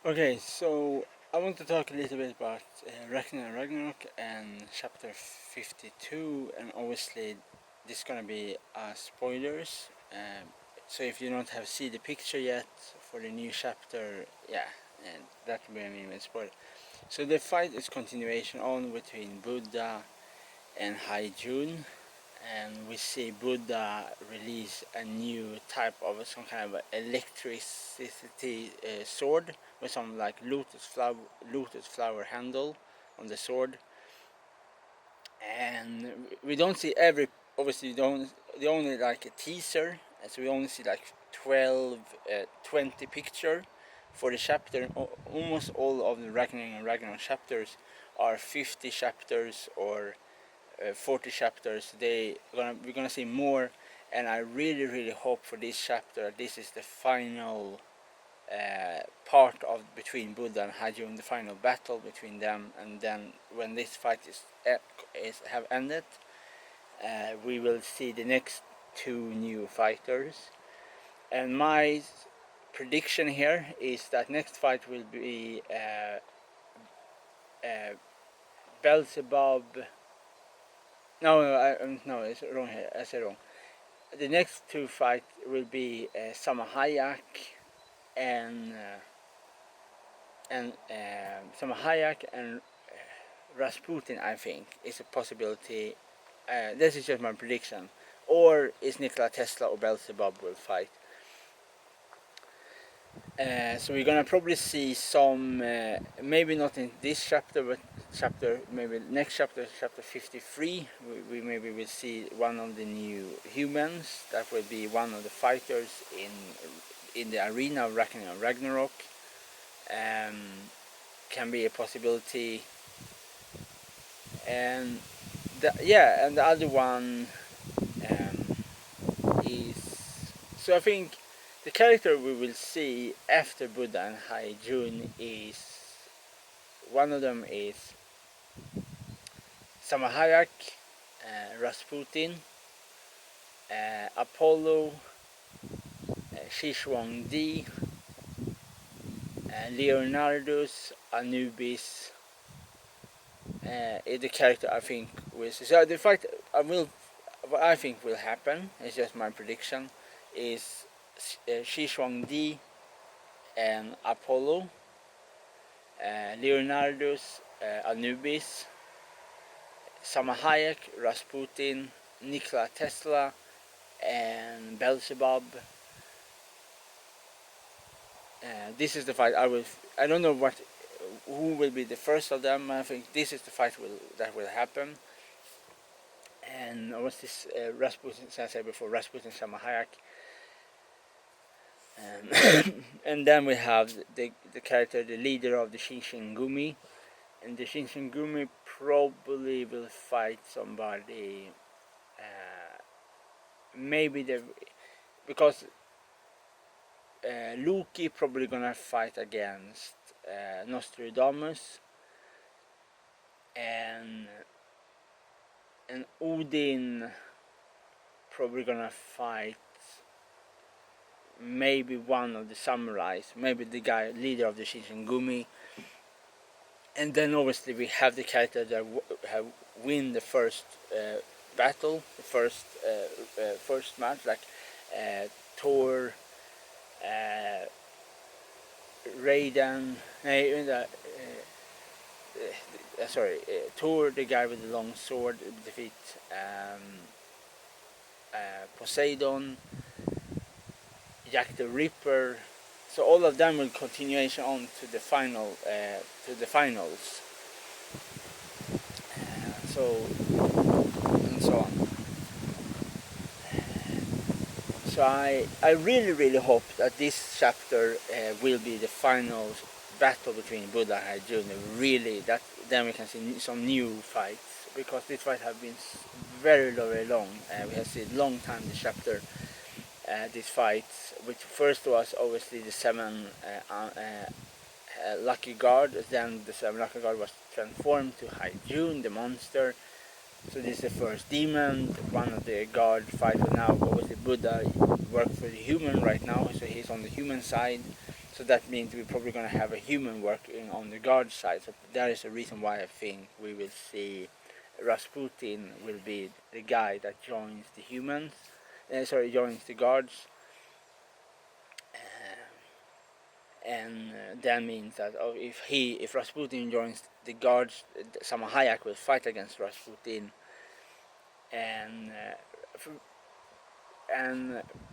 Okay, so I want to talk a little bit about Ragnarok and chapter 52, and obviously this is gonna be spoilers. So if you don't have seen the picture yet for the new chapter, yeah, and that will be a minimum spoiler. So the fight is continuation on between Buddha and Hai Jun, and we see Buddha release a new type of some kind of electricity sword with some like lotus flower handle on the sword, and we don't see every obviously we don't the only like a teaser, so we only see like 12 20 picture for the chapter. Almost all of the Ragnarok chapters are 50 chapters or 40 chapters. We're gonna see more, and I really hope for this chapter that this is the final part of between Buddha and Hajun, the final battle between them, and then when this fight is have ended, we will see the next two new fighters. And my prediction here is that next fight will be Beelzebub. No, it's wrong here. I said wrong. The next two fights will be Samahayak and Samahayak and Rasputin. I think is a possibility. This is just my prediction. Or is Nikola Tesla or Beelzebub will fight. So we're gonna probably see some, maybe not in this chapter, but maybe next chapter 53. We maybe will see one of the new humans that will be one of the fighters in the arena of Ragnarok. Can be a possibility, and the other one is, so I think the character we will see after Buddha and Hai Jun is, one of them is Samahayak, Rasputin, Apollo, Shishwangdi, Leonardus, Anubis. Is the character I think will see. So the fight what I think will happen, it's just my prediction, is Shishwangdi and Apollo, Leonardus, Anubis, Samahayak, Rasputin, Nikola Tesla, and Beelzebub. This is the fight I don't know who will be the first of them. I think this is the fight that will happen. And what's this? Rasputin, as I said before, Rasputin, Samahayak. And then we have the character, the leader of the Shinsengumi, and the Shinsengumi probably will fight somebody. Because Loki probably gonna fight against Nostradamus, and Odin probably gonna fight maybe one of the samurais, maybe the guy leader of the Shinsengumi, and then obviously we have the character that have win the first battle, the first match, like Thor, Raiden, Thor, the guy with the long sword, defeat Poseidon, Jack the Ripper. So all of them will continuation on to the finals. And so on. So I really hope that this chapter will be the final battle between Buddha and Arjuna. Really, that then we can see some new fights, because this fight have been very long. We have seen long time this chapter. These fights, which first was obviously the 7 Lucky Guard, then the 7 Lucky Guard was transformed to Hai Jun, the monster. So this is the first demon, one of the guard fighter now. Obviously Buddha works for the human right now, so he's on the human side. So that means we're probably going to have a human working on the guard side. So that is the reason why I think we will see Rasputin will be the guy that joins the humans. Joins the guards. And that means that if Rasputin joins the guards, Salma Hayek will fight against Rasputin, and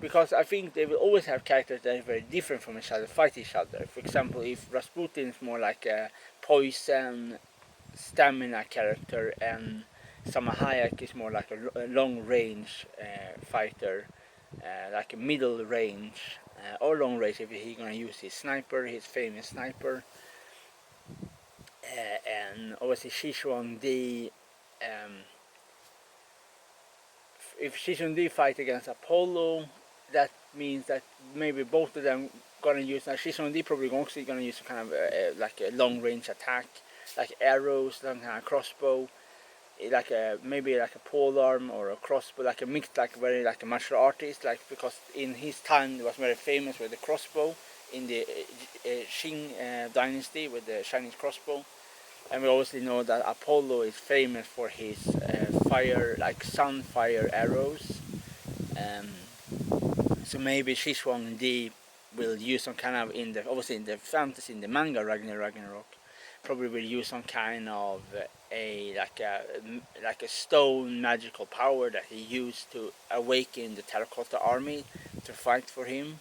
because I think they will always have characters that are very different from each other, fight each other. For example, if Rasputin is more like a poison, stamina character, and Salma Hayek is more like a long range fighter, like a middle range or long range if he's gonna use his sniper, his famous sniper, and obviously Shishuang-Di. If Shishuang-Di fight against Apollo, that means that maybe both of them gonna use. Now Shishuang-Di probably also gonna use some kind of like a long range attack, like arrows, some kind of crossbow, like maybe like a pole arm or a crossbow, like a mixed, like very like a martial artist, like because in his time it was very famous with the crossbow in the Qing dynasty with the Chinese crossbow. And we obviously know that Apollo is famous for his fire, like sunfire arrows. So maybe Shishuang-Di will use some kind of obviously in the fantasy, in the manga Ragnarok, probably will use some kind of like a stone magical power that he used to awaken the terracotta army to fight for him.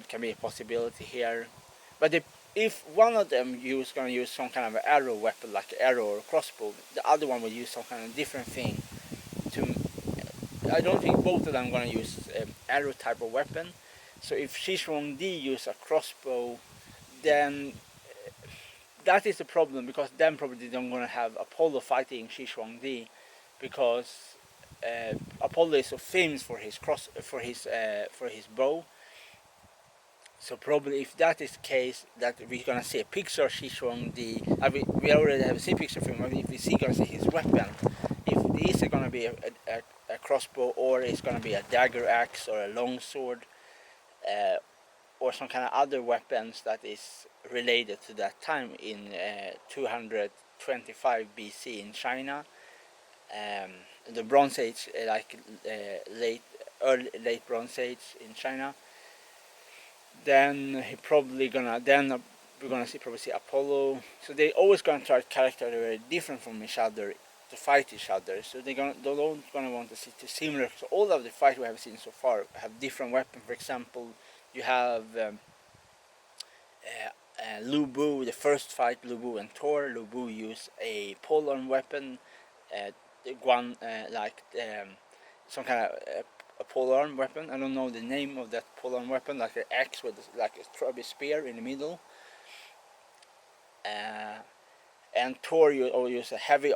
Can be a possibility here, but if one of them gonna use some kind of an arrow weapon, like an arrow or a crossbow, the other one will use some kind of different thing. I don't think both of them gonna use arrow type of weapon. So if Shishuang-Di use a crossbow, then that is the problem, because then probably they're gonna have Apollo fighting Shishuang-Di, because Apollo is so famous for his bow. So probably if that is the case, that we're gonna see a picture of Shishuang-Di. We already have seen a picture of him. I mean, if we gonna see his weapon, if it's gonna be a crossbow, or it's gonna be a dagger axe or a long sword, or some kind of other weapons that is related to that time in 225 BC in China, the Bronze Age, late Bronze Age in China. Then we're gonna see Apollo. So they always gonna try characters that are very different from each other to fight each other. So they don't gonna want to see too similar. So all of the fights we have seen so far have different weapons. For example, you have Lu Bu. The first fight, Lu Bu and Thor. Lu Bu used a polearm weapon, some kind of a polearm weapon. I don't know the name of that polearm weapon, like an axe with like a spear in the middle. And Thor use a heavy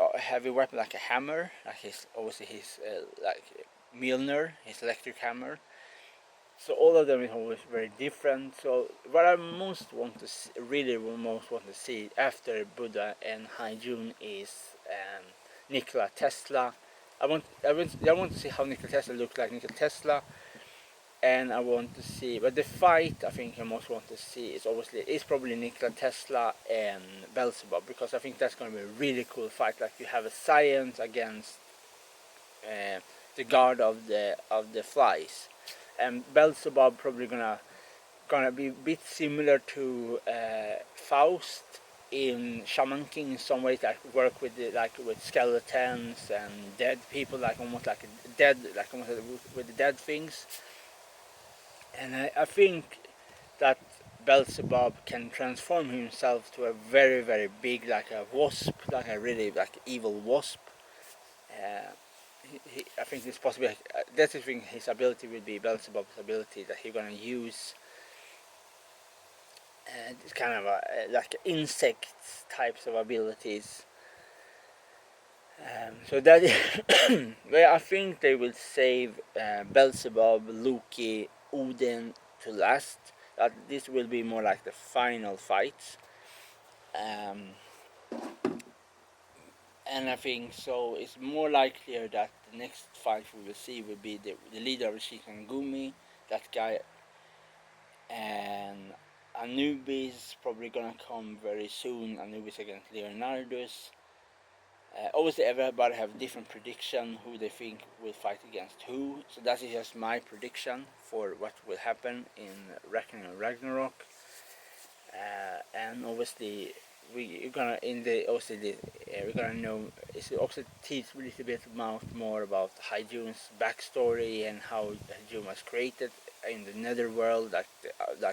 weapon, like a hammer, like his like Mjolnir, his electric hammer. So all of them is always very different. So what I most want to see after Buddha and Hai Jun is Nikola Tesla. I want to see how Nikola Tesla looks like Nikola Tesla, and I want to see. But the fight I think I most want to see is probably Nikola Tesla and Beelzebub, because I think that's going to be a really cool fight. Like you have a science against the god of the flies, and Beelzebub probably gonna be a bit similar to Faust in Shaman King in some ways, like work with with skeletons and dead people, like almost like with the dead things. And I think that Beelzebub can transform himself to a very, very big, like a wasp, like a really evil wasp. I think it's possible. That's the thing. His ability will be Beelzebub's ability that he's gonna use. It's kind of like insect types of abilities. So that well, I think they will save Beelzebub, Loki, Odin to last. This will be more like the final fights. And I think so. It's more likelier that the next fight we will see will be the leader of Shikangumi, that guy, and Anubis is probably gonna come very soon. Anubis against Leonardus. Obviously, everybody have different prediction who they think will fight against who. So that is just my prediction for what will happen in Ragnarok. And obviously, we're gonna in the also the we're gonna know. It's also teach a little bit more about Hyjun's backstory and how Hyjun was created in the netherworld, like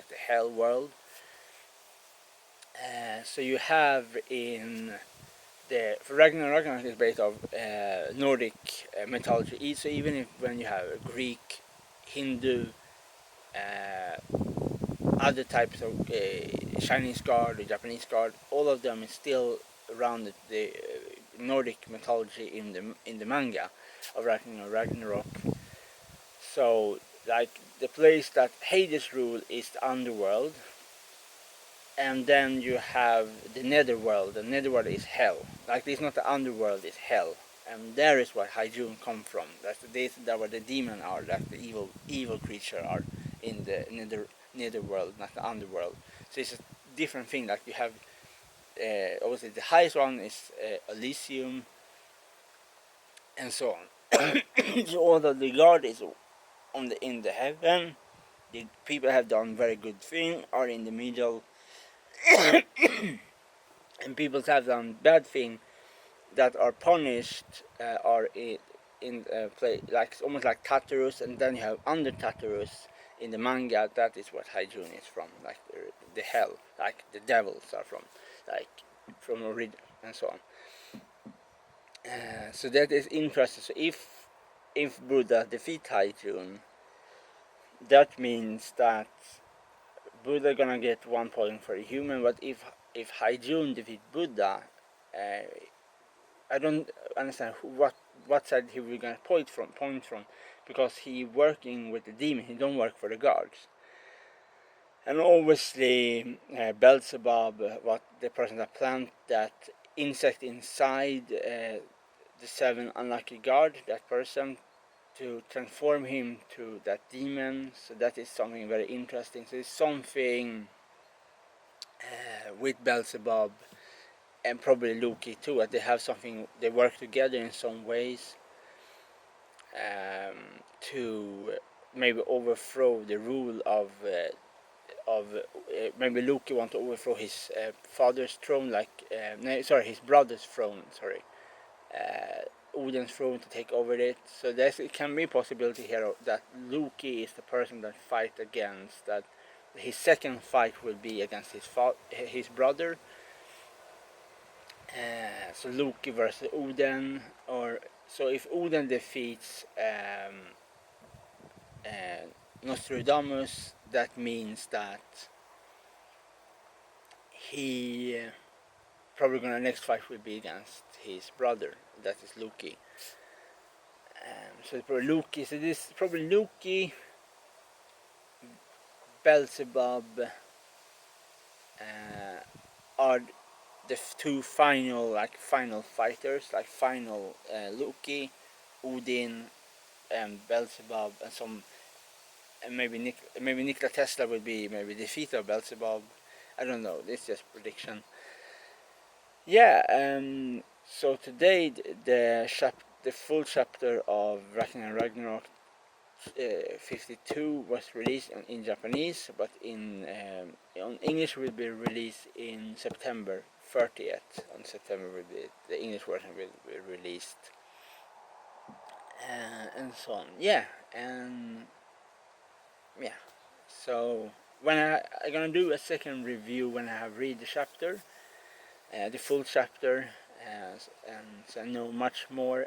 the hell world. So you have in the Ragnarok is based on Nordic mythology. So even if when you have Greek, Hindu, other types of Chinese god or Japanese god, all of them is still around the Nordic mythology in the manga of Ragnarok. So like the place that Hades rule is the underworld, and then you have the netherworld. The netherworld is hell. Like it's not the underworld, it's hell, and there is where Hyjun come from. That's where the demon are, like the evil creature are in the netherworld, not the underworld. So it's a different thing. Like you have obviously the highest one is Elysium, and so on. So although the god is in the heaven, the people have done very good thing are in the middle. And people have done bad thing that are punished are in play like almost like Tartarus, and then you have under Tartarus in the manga. That is what Hyjun is from, like the hell, like the devils are from, like from origin and so on. So that is interesting. So if Buddha defeat Hyjun, that means that Buddha gonna get 1 point for a human. But if Hyjun defeat Buddha, I don't understand what side he will gonna point from, because he working with the demon. He don't work for the gods. And obviously, Beelzebub, what the person that plant that insect inside the 7 unlucky god, that person, to transform him to that demon. So that is something very interesting. So it's something with Beelzebub and probably Loki too, that they have something, they work together in some ways to maybe overthrow the rule of maybe Loki want to overthrow his father's throne, his brother's throne, Odin's throne, to take over it. So it can be a possibility here that Loki is the person that fight against that. His second fight will be against his brother. So Loki versus Odin, or so if Odin defeats Nostradamus, that means that he probably gonna next fight will be against his brother, that is Loki. So it's probably Loki. So this is probably Loki, Beelzebub are the two final fighters, like final Loki, Odin, and Beelzebub, and some, and maybe Nikola Tesla will be maybe defeat of Beelzebub. I don't know. This is just prediction. Yeah. So today the full chapter of Ragnarok 52 was released in Japanese, but in English will be released in September 30th. On September will be the English version will be released, and so on. Yeah, and yeah. So when I'm gonna do a second review when I have read the chapter, the full chapter, and so I know much more.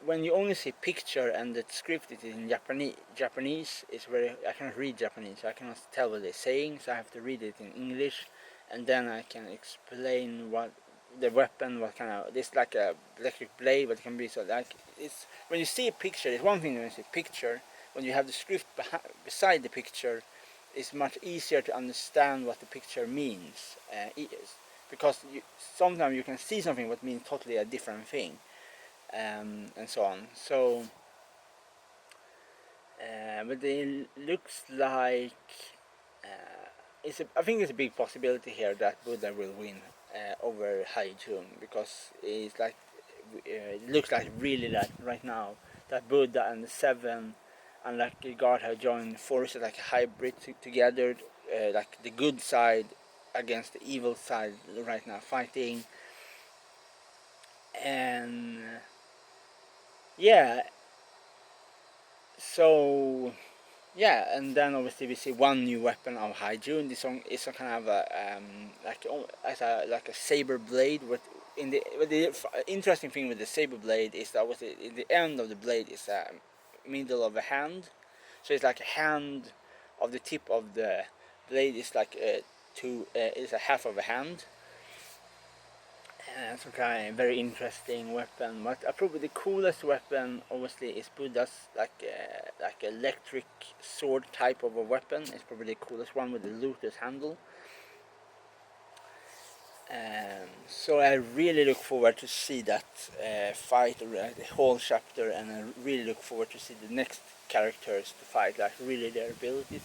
When you only see picture and the script is in Japanese is very. I cannot read Japanese, so I cannot tell what they're saying. So I have to read it in English, and then I can explain what the weapon, what kind of. This like a electric blade, but it can be so like it's when you see a picture. It's one thing when you see a picture. When you have the script beside the picture, it's much easier to understand what the picture means. Because sometimes you can see something but means totally a different thing, and so on. So, but it looks like I think it's a big possibility here that Buddha will win over Haijun, because it's like it looks like really that right now that Buddha and the seven and like God have joined forces like a hybrid together, like the good side against the evil side right now fighting, and yeah, so yeah, and then obviously we see one new weapon of Haijun. This one is a kind of a like a saber blade. The interesting thing with the saber blade is that obviously in the end of the blade is a middle of a hand, so it's like a hand of the tip of the blade is like is a half of a hand. Some kind of very interesting weapon. But probably the coolest weapon, obviously, is Buddha's like electric sword type of a weapon. It's probably the coolest one with the lotus handle. So I really look forward to see that fight, the whole chapter, and I really look forward to see the next characters to fight, like really their abilities.